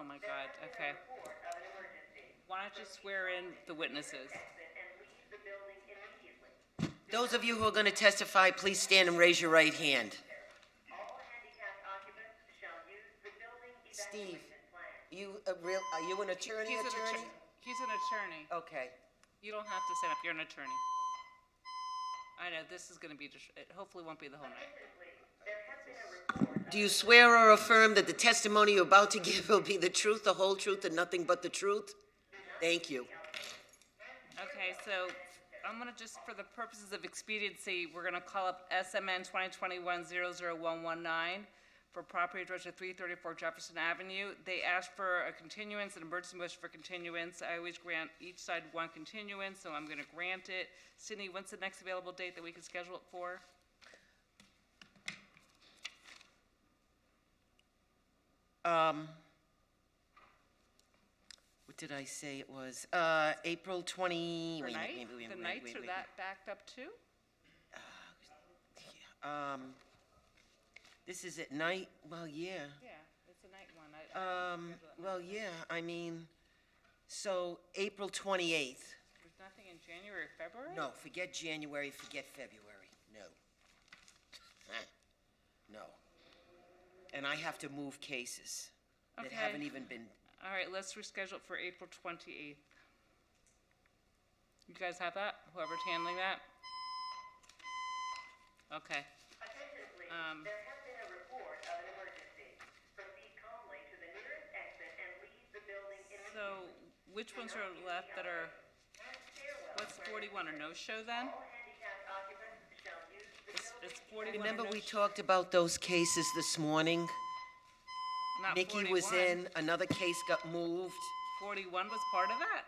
Oh, my God, okay. Why don't you swear in the witnesses? Those of you who are going to testify, please stand and raise your right hand. Steve, are you an attorney? He's an attorney. Okay. You don't have to stand up, you're an attorney. I know, this is gonna be, it hopefully won't be the whole night. Do you swear or affirm that the testimony you're about to give will be the truth, the whole truth, and nothing but the truth? Thank you. Okay, so I'm gonna just, for the purposes of expediency, we're gonna call up SMN 2021-00119 for property address at 334 Jefferson Avenue. They asked for a continuance, an emergency motion for continuance. I always grant each side one continuance, so I'm gonna grant it. Sydney, when's the next available date that we can schedule it for? What did I say it was? April 20... For night? The nights are that backed up too? This is at night? Well, yeah. Yeah, it's a night one. Well, yeah, I mean, so April 28th. There's nothing in January or February? No, forget January, forget February. No. No. And I have to move cases that Okay. haven't even been... All right, let's reschedule it for April 28th. You guys have that? Whoever's handling that? Okay. There has been a report of an emergency. Proceed calmly to the nearest exit and leave the building immediately. So which ones are left that are, what's 41, a no-show then? All handicapped occupants shall use the It's 41 a Remember we no-show? talked about those cases this morning? Not Nikki was 41. in, another case got moved. 41 was part of that?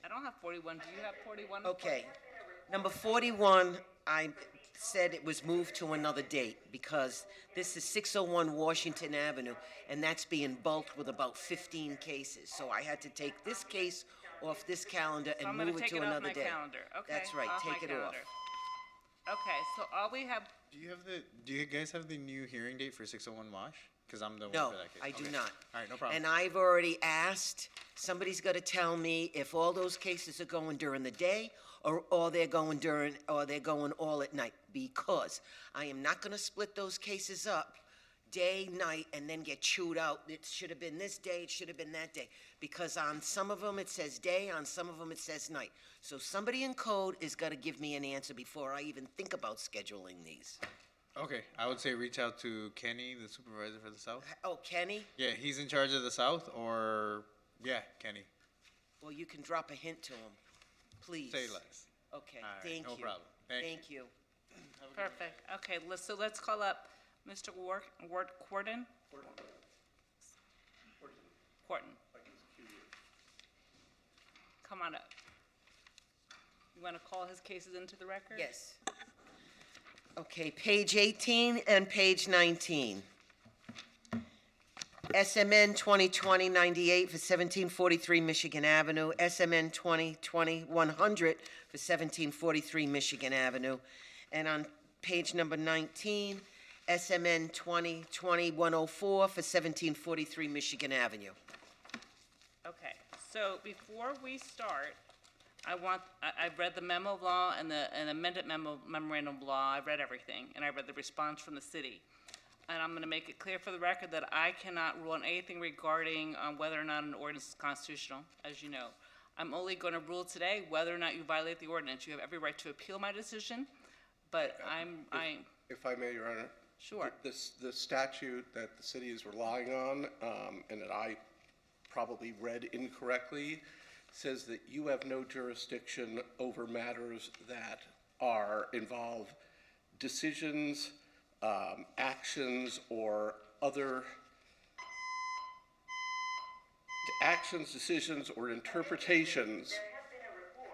I don't have 41. Do you have 41? Okay. Number 41, I said it was moved to another date because this is 601 Washington Avenue, and that's being bulked with about 15 cases. So I had to take this case off this calendar So I'm and gonna move it take to it off another my day. calendar. Okay. That's right, off my take it off. calendar. Okay, so all we have, Do you guys have the new hearing date for 601 Wash? Because I'm the one No, for that case. I do Okay. not. All right, no problem. And I've already asked, somebody's got to tell me if all those cases are going during the day or they're going all at night, because I am not going to split those cases up day, night, and then get chewed out. It should have been this day, it should have been that day, because on some of them it says day, on some of them it says night. So somebody in code is got to give me an answer before I even think about scheduling these. Okay, I would say reach out to Kenny, the supervisor for the South. Oh, Kenny? Yeah, he's in charge of the South, or, yeah, Kenny. Well, you can drop a hint to him, please. Say less. Okay, All right, thank you. no problem. Thank you. Thank you. perfect. Okay, let's call up Mr. Quarton. Quarton. Come on up. You want to call his cases into the record? Yes. Okay, page 18 and page 19. SMN 2020-98 for 1743 Michigan Avenue, SMN 2020-100 for 1743 Michigan Avenue, and on page number 19, SMN 2020-104 for 1743 Michigan Avenue. Okay, so before we start, I've read the memo of law and the amended memorandum of law. I've read everything, and I read the response from the city. And I'm going to make it clear for the record that I cannot rule on anything regarding whether or not an ordinance is constitutional, as you know. I'm only going to rule today whether or not you violate the ordinance. You have every right to appeal my decision, but If I may, Your Honor. Sure. The statute that the city is relying on, and that I probably read incorrectly, says that you have no jurisdiction over matters that involve decisions, actions, or other actions, decisions, or interpretations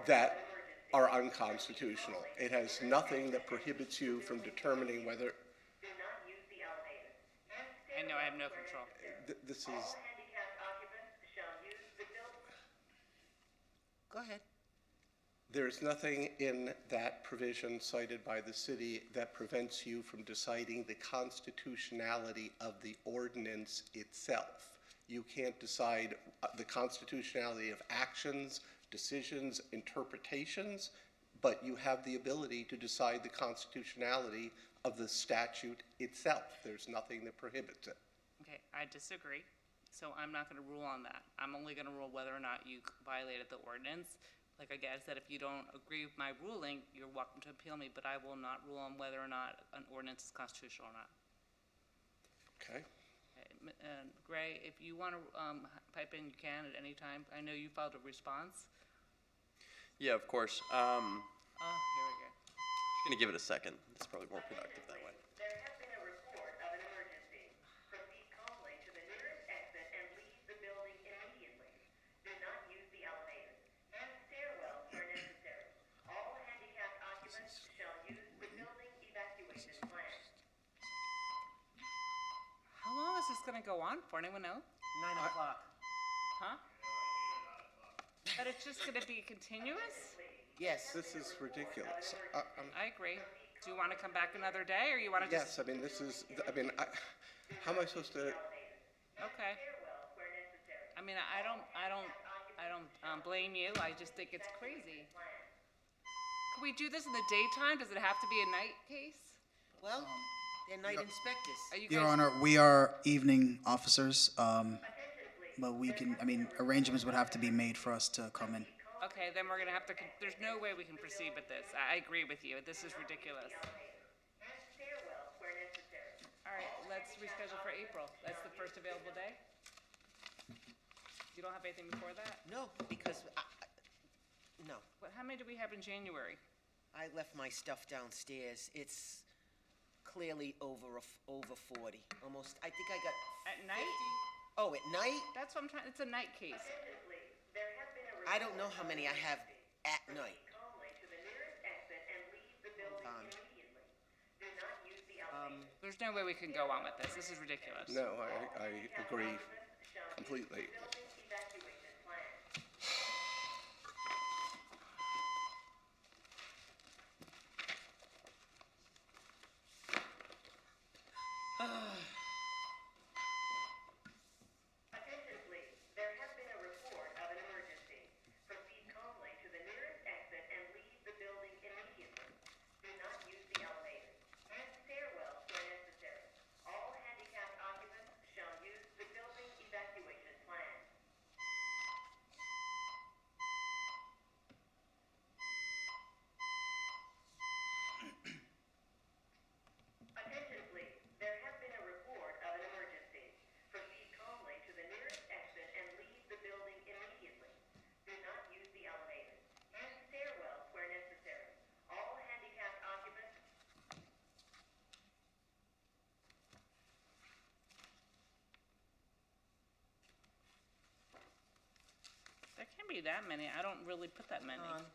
that are unconstitutional. It has nothing that prohibits you from determining whether Do not use the elevator. I know I have no control. this is. All handicapped occupants shall use the building. Go ahead. There's nothing in that provision cited by the city that prevents you from deciding the constitutionality of the ordinance itself. You can't decide the constitutionality of actions, decisions, interpretations, but you have the ability to decide the constitutionality of the statute itself. There's nothing that prohibits it. Okay, I disagree, so I'm not gonna rule on that. I'm only gonna rule whether or not you violated the ordinance. Like I said, if you don't agree with my ruling, you're welcome to appeal me, but I will not rule on whether or not an ordinance is constitutional or not. Okay? Gray, if you wanna, pipe in, you can at any time. I know you filed a response. Yeah, of course. Oh, here we go. Just gonna give it a second. It's probably more productive that way. There has been a report of an emergency. Proceed calmly to the nearest exit and leave the building immediately. Do not use the elevators and stairwells where necessary. All handicapped occupants shall use the building evacuation plan. How long is this gonna go on for? Anyone know? 9 o'clock. Huh? But it's just gonna be continuous? Yes. This is ridiculous. I agree. Do you wanna come back another day, or you wanna just? Yes, I mean, how am I supposed to, Okay. I mean, I don't blame you. I just think it's crazy. Can we do this in the daytime? Does it have to be a night case? Well, they're night inspectors. Are you Your guys? Honor, we are evening officers, but we can, I mean, arrangements would have to be made for us to come in. Okay, then we're gonna have to, there's no way we can proceed with this. I agree with you. This is ridiculous. All right, let's reschedule for April. That's the first available day? You don't have anything before that? No, because, no. What, how many do we have in January? I left my stuff downstairs. It's clearly over 40. Almost, I think I got At night? Oh, at night? That's what I'm trying, it's a night case. I don't know how many I have at night. Hold on. There's no way we can go on with this. This is ridiculous. no, I agree completely. Attention please, there has been a report of an emergency. Proceed calmly to the nearest exit and leave the building immediately. Do not use the elevators and stairwells where necessary. All handicapped occupants shall use the building evacuation plan. Attention please, there has been a report of an emergency. Proceed calmly to the nearest exit and leave the building immediately. Do not use the elevators and stairwells where necessary. All handicapped occupants. There can't be that many. I don't really put that many. Hold on.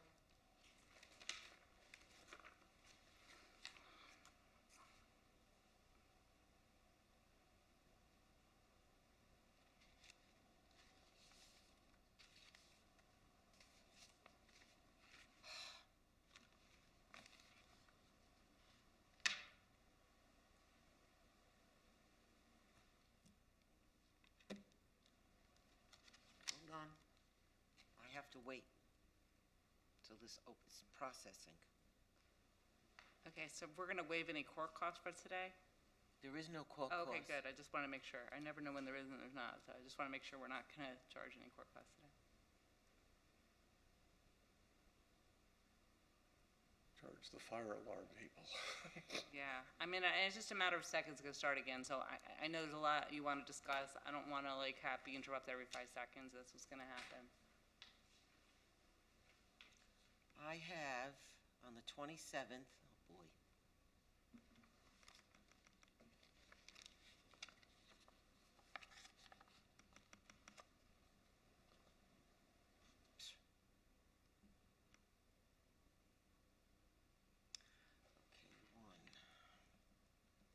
I have to wait till this opens processing. Okay, so we're gonna waive any court costs for today? There is no court Oh, cost. okay, good. I just wanna make sure. I never know when there is and there's not, so I just wanna make sure we're not gonna charge any court costs today. Charge the fire alarm people. Yeah, I mean, it's just a matter of seconds to start again, so I know there's a lot you wanna discuss. I don't wanna like be interrupted every 5 seconds. That's what's gonna happen. I have on the 27th, oh boy. Okay, 1.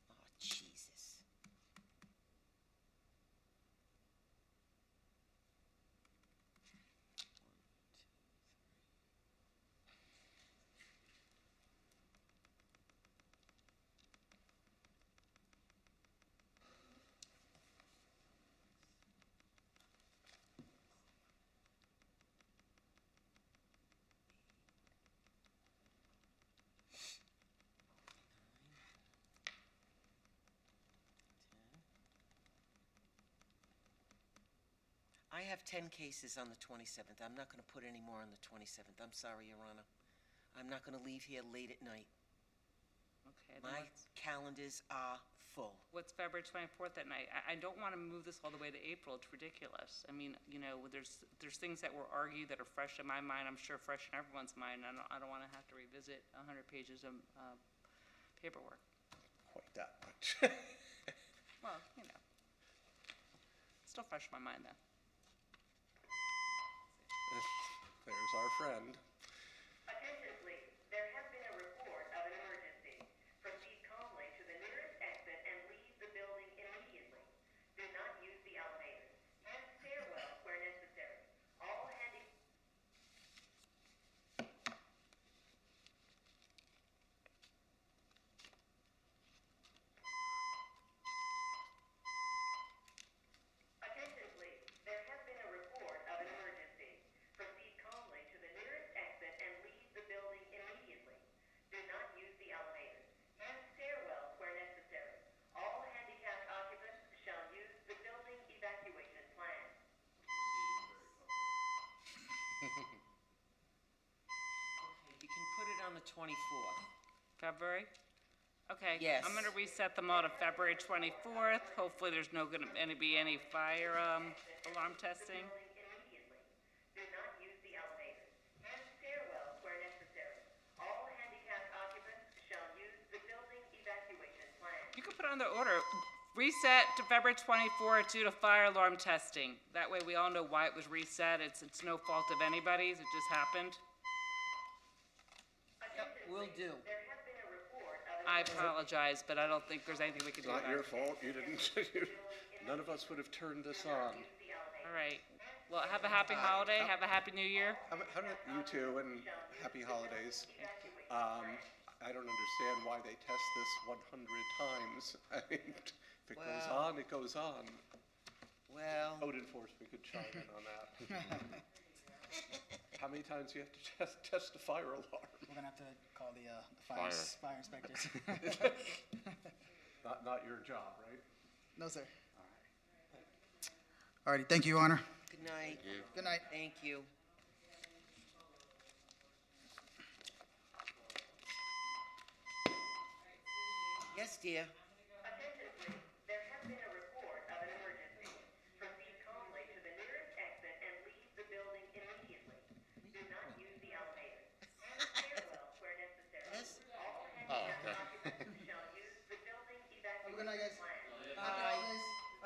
Oh, Jesus. have 10 cases on the 27th. I'm not gonna put any more on the 27th. I'm sorry, Your Honor. I'm not gonna leave here late at night. Okay, then My calendars are full. what's February 24th at night? I don't want to move this all the way to April. It's ridiculous. I mean, you know, there's things that were argued that are fresh in my mind, I'm sure fresh in everyone's mind. I don't want to have to revisit 100 pages of paperwork. Quite that much. Well, you know, still fresh in my mind, though. There's our friend. Attention please, there has been a report of an emergency. Proceed calmly to the nearest exit and leave the building immediately. Do not use the elevators. Use stairwells where necessary. All handy... Attention please, there has been a report of an emergency. Proceed calmly to the nearest exit and leave the building immediately. Do not use the elevators. Use stairwells where necessary. All handicapped occupants shall use the building evacuation plan. You can put it on the 24th. February? Okay. Yes. I'm gonna reset them all to February 24th. Hopefully, there's no gonna be any fire alarm testing. Building immediately. Do not use the elevators. Use stairwells where necessary. All handicapped occupants shall use the building evacuation plan. You can put on the order, reset to February 24th due to fire alarm testing. That way, we all know why it was reset. It's no fault of anybody's, it just happened. Attention Will please, do. there has been a report of an I apologize, but I don't think there's anything we can It's do not about your it. fault. You didn't. None of us would have turned this on. All right. Well, have a happy holiday, have a happy new year. How did you two and happy holidays? I don't understand why they test this 100 times. I mean, if it goes Well- on, it goes on. Well, Code enforcement could chime in on that. How many times do you have to test a fire alarm? We're gonna have to call the fire inspectors. Not your job, right? No, sir. Alrighty, thank you, Your Honor. good night. Good night. Thank you. Yes, dear. Attention please, there has been a report of an emergency. Proceed calmly to the nearest exit and leave the building immediately. Do not use the elevators. Use stairwells where necessary. Yes? All handicapped occupants shall use the building Have a good night, evacuation guys. plan.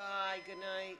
Bye. Bye, good night.